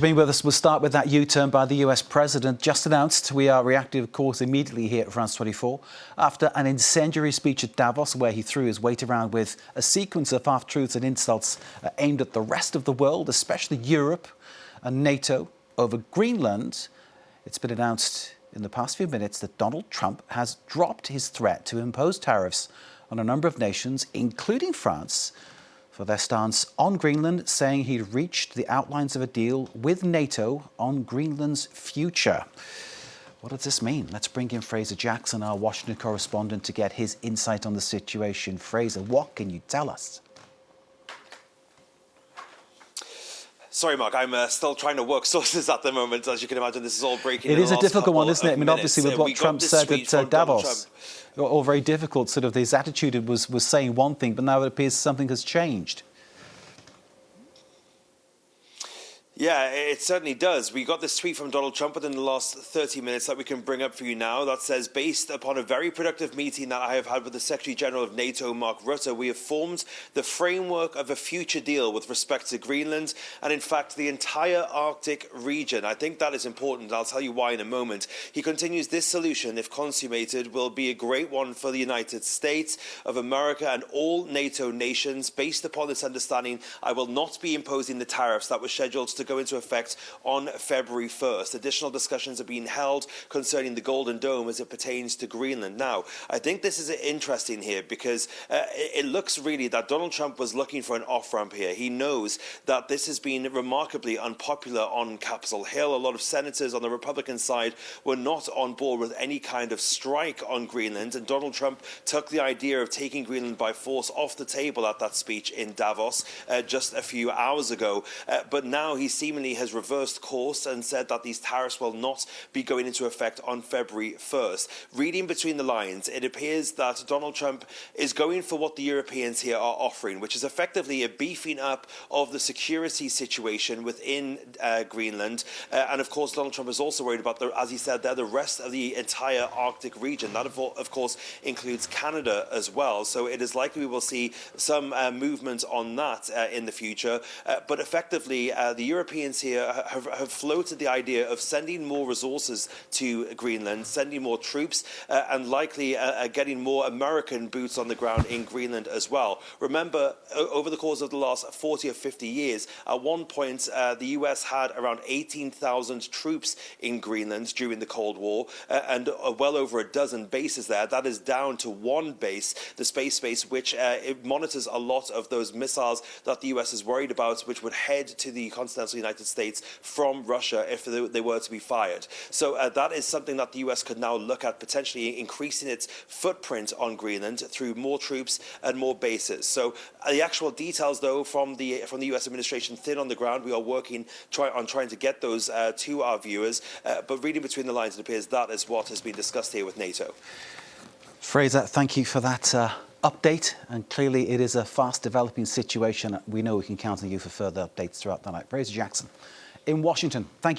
Being with us, we'll start with that U-turn by the US president just announced. We are reacting, of course, immediately here at France 24 after an incendiary speech at Davos where he threw his weight around with a sequence of half-truths and insults aimed at the rest of the world, especially Europe and NATO over Greenland. It's been announced in the past few minutes that Donald Trump has dropped his threat to impose tariffs on a number of nations, including France, for their stance on Greenland, saying he'd reached the outlines of a deal with NATO on Greenland's future. What does this mean? Let's bring in Fraser Jackson, our Washington correspondent, to get his insight on the situation. Fraser, what can you tell us? Sorry, Mark, I'm still trying to work sources at the moment. As you can imagine, this is all breaking. It is a difficult one, isn't it? I mean, obviously, with what Trump said at Davos, all very difficult. Sort of his attitude was saying one thing, but now it appears something has changed. Yeah, it certainly does. We got this tweet from Donald Trump within the last 30 minutes that we can bring up for you now that says, based upon a very productive meeting that I have had with the Secretary General of NATO, Mark Rutte, we have formed the framework of a future deal with respect to Greenland and, in fact, the entire Arctic region. I think that is important. I'll tell you why in a moment. He continues, this solution, if consummated, will be a great one for the United States of America and all NATO nations. Based upon this understanding, I will not be imposing the tariffs that were scheduled to go into effect on February 1st. Additional discussions are being held concerning the Golden Dome as it pertains to Greenland. Now, I think this is interesting here because it looks really that Donald Trump was looking for an off-ramp here. He knows that this has been remarkably unpopular on Capitol Hill. A lot of senators on the Republican side were not on board with any kind of strike on Greenland, and Donald Trump took the idea of taking Greenland by force off the table at that speech in Davos just a few hours ago. But now he seemingly has reversed course and said that these tariffs will not be going into effect on February 1st. Reading between the lines, it appears that Donald Trump is going for what the Europeans here are offering, which is effectively a beefing up of the security situation within Greenland. And of course, Donald Trump is also worried about, as he said there, the rest of the entire Arctic region. That, of course, includes Canada as well. So it is likely we will see some movement on that in the future. But effectively, the Europeans here have floated the idea of sending more resources to Greenland, sending more troops, and likely getting more American boots on the ground in Greenland as well. Remember, over the course of the last 40 or 50 years, at one point, the US had around 18,000 troops in Greenland during the Cold War, and well over a dozen bases there. That is down to one base, the space base, which it monitors a lot of those missiles that the US is worried about, which would head to the continental United States from Russia if they were to be fired. So that is something that the US could now look at, potentially increasing its footprint on Greenland through more troops and more bases. So the actual details, though, from the US administration, thin on the ground. We are working on trying to get those to our viewers. But reading between the lines, it appears that is what has been discussed here with NATO. Fraser, thank you for that update, and clearly it is a fast developing situation. We know we can count on you for further updates throughout the night. Fraser Jackson in Washington, thank you.